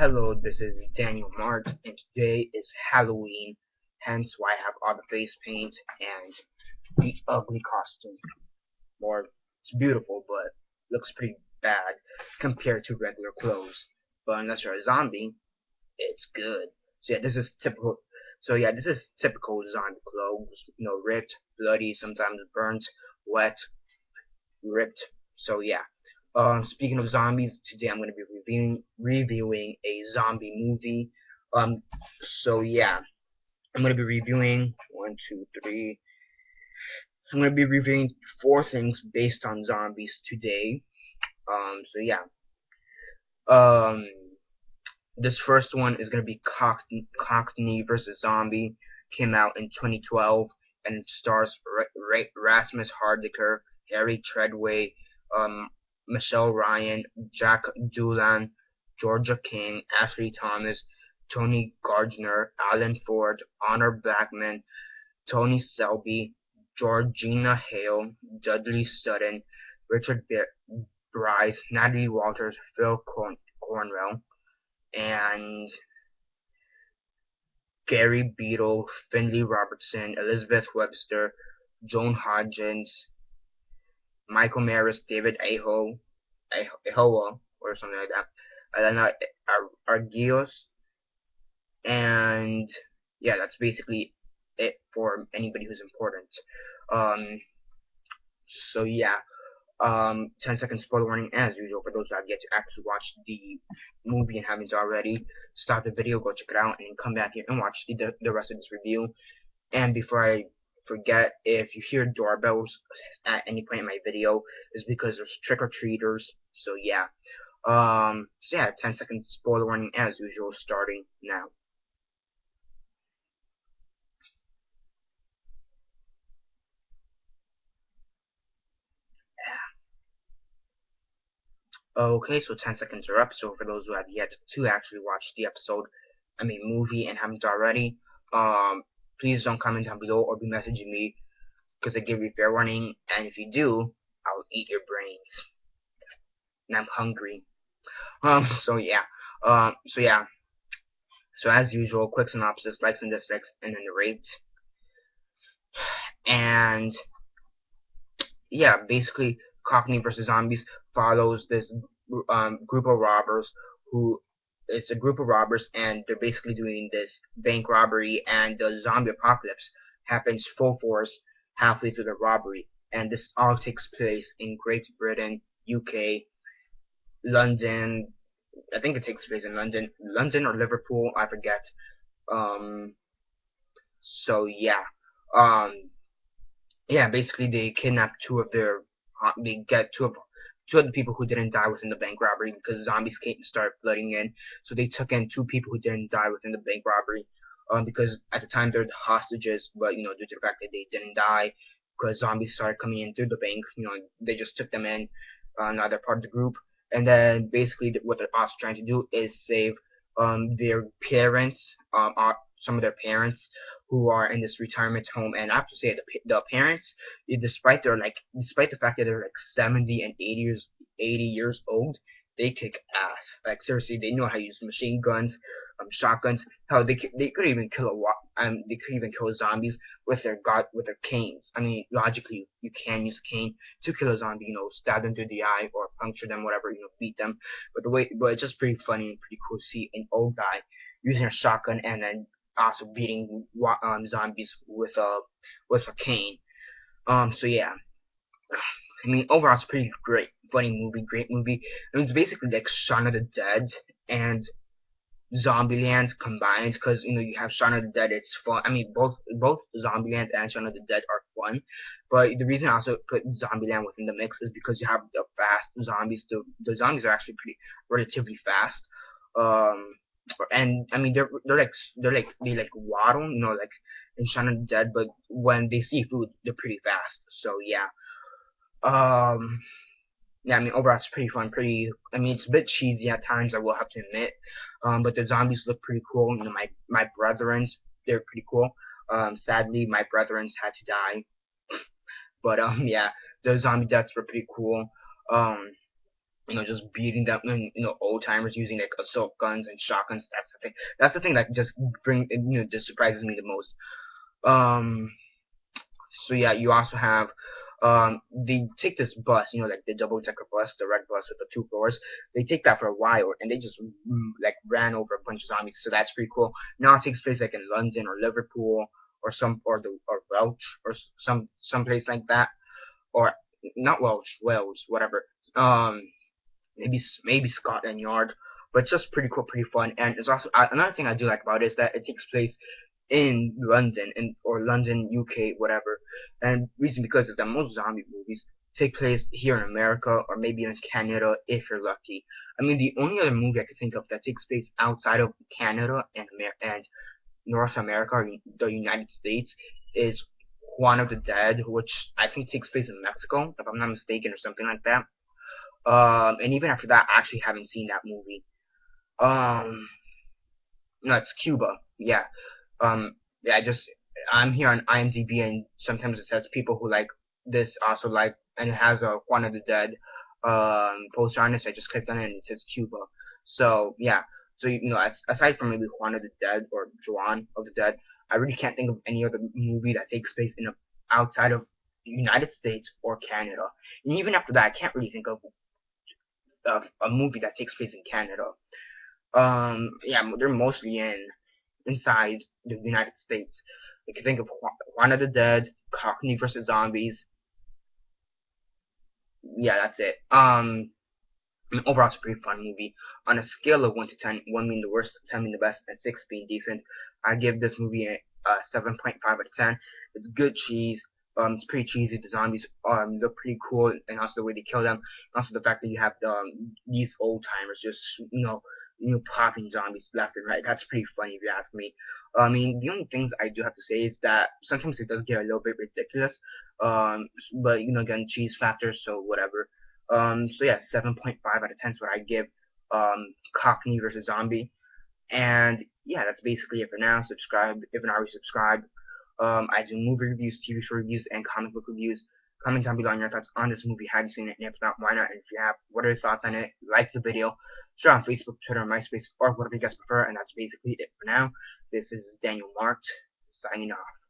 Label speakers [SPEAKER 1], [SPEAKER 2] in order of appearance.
[SPEAKER 1] Hello, this is Daniel Mart, and today is Halloween, hence why I have all the face paint and the ugly costume. Or, it's beautiful, but looks pretty bad compared to regular clothes. But unless you're a zombie, it's good. So yeah, this is typical. This is typical zombie clothes. Ripped, bloody, sometimes burnt, wet, ripped. So yeah. Speaking of zombies, today I'm going to be reviewing a zombie movie. Um, so yeah, I'm going to be reviewing one, two, three. I'm going to be reviewing four things based on zombies today. So yeah. Um, this first one is going to be Cockney versus Zombie. Came out in 2012 and it stars Rasmus Hardiker, Harry Treadway, Michelle Ryan, Jack Doolan, Georgia King, Ashley Thomas, Tony Gardner, Alan Ford, Honor Blackman, Tony Selby, Georgina Hale, Dudley Sutton, Richard Bryce, Natalie Walters, Phil Cornwell, and Gary Beadle, Finley Robertson, Elizabeth Webster, Joan Hodgins, Michael Maris, David Ahoa, or something like that, Elena Argios, and yeah, that's basically it for anybody who's important. Um, so yeah, 10-second spoiler warning as usual for those that have yet to actually watch the movie and haven't already. Stop the video, go check it out, and then come back here and watch the rest of this review. And before I forget, if you hear doorbells at any point in my video, it's because there's trick-or-treaters. So yeah. 10-second spoiler warning as usual, starting now. Okay, so 10 seconds are up. So for those who have yet to actually watch the movie, and haven't already, please don't comment down below or be messaging me because I give you fair warning. And if you do, I'll eat your brains. And I'm hungry. So yeah. So as usual, quick synopsis, likes and dislikes, and then the rates. And yeah, basically, Cockney versus Zombies follows this group of robbers who it's a group of robbers, and they're basically doing this bank robbery, and the zombie apocalypse happens full force halfway through the robbery, and this all takes place in Great Britain, UK, London. I think it takes place in London or Liverpool, I forget. So yeah, basically they kidnap they get two of the people who didn't die within the bank robbery because zombies came and started flooding in. So they took in two people who didn't die within the bank robbery, because at the time they're the hostages, but due to the fact that they didn't die because zombies started coming in through the bank, they just took them in. Now they're part of the group, and then basically what they're also trying to do is save their parents, some of their parents who are in this retirement home. And I have to say, the parents, despite the fact that they're like 70 and 80 years old, they kick ass. Like seriously, they know how to use machine guns, shotguns. Hell, they could even kill zombies with their canes. I mean, logically, you can use a cane to kill a zombie. Stab them through the eye or puncture them, whatever. Beat them. But it's just pretty funny and pretty cool to see an old guy using a shotgun and then also beating zombies with a cane. So yeah, I mean overall it's a pretty great, funny movie, great movie. I mean, it's basically like Shaun of the Dead and Zombieland combined, because you have Shaun of the Dead, it's fun. I mean, both Zombieland and Shaun of the Dead are fun, but the reason I also put Zombieland within the mix is because you have the fast zombies. The zombies are actually pretty relatively fast. And I mean they waddle, like in Shaun of the Dead, but when they see food, they're pretty fast. So yeah, yeah, I mean overall it's pretty fun. I mean it's a bit cheesy at times, I will have to admit, but the zombies look pretty cool. My brethrens, they're pretty cool. Sadly, my brethrens had to die, but yeah, the zombie deaths were pretty cool. just beating them, old timers using like assault guns and shotguns. That's the thing. That's the thing that just just surprises me the most. Um, so yeah, you also have they take this bus, like the double decker bus, the red bus with the two floors. They take that for a while, and they just like ran over a bunch of zombies. So that's pretty cool. Now it takes place like in London or Liverpool or Welch or some place like that, or not Welsh, Wales, whatever. Maybe Scotland Yard, but it's just pretty cool, pretty fun. And it's also another thing I do like about it is that it takes place in London or London, UK, whatever. And reason because is that most zombie movies take place here in America or maybe in Canada if you're lucky. I mean, the only other movie I could think of that takes place outside of Canada and North America or the United States is Juan of the Dead, which I think takes place in Mexico, if I'm not mistaken, or something like that. And even after that, I actually haven't seen that movie. Um, no, it's Cuba. Yeah. Yeah. I'm here on IMDb, and sometimes it says people who like this also like, and it has a Juan of the Dead poster on it. So I just clicked on it, and it says Cuba. So yeah. So aside from maybe Juan of the Dead or Juan of the Dead, I really can't think of any other movie that takes place outside of the United States or Canada. And even after that, I can't really think of a movie that takes place in Canada. Yeah, they're mostly inside the United States. You can think of Juan of the Dead, Cockney versus Zombies. Yeah, that's it. Overall, it's a pretty fun movie. On a scale of 1 to 10, 1 being the worst, 10 being the best, and 6 being decent, I give this movie a 7.5 out of 10. It's good cheese. It's pretty cheesy. The zombies look pretty cool, and also the way they kill them. And also the fact that you have these old timers just popping zombies left and right. That's pretty funny if you ask me. I mean, the only things I do have to say is that sometimes it does get a little bit ridiculous. But again, cheese factors, so whatever. So yeah, 7.5 out of 10 is what I give Cockney versus Zombie. And yeah, that's basically it for now. Subscribe if you're not already subscribed. I do movie reviews, TV show reviews, and comic book reviews. Comment down below on your thoughts on this movie. Have you seen it? And if not, why not? And if you have, what are your thoughts on it? Like the video. Share on Facebook, Twitter, MySpace, or whatever you guys prefer. And that's basically it for now. This is Daniel Mart, signing off.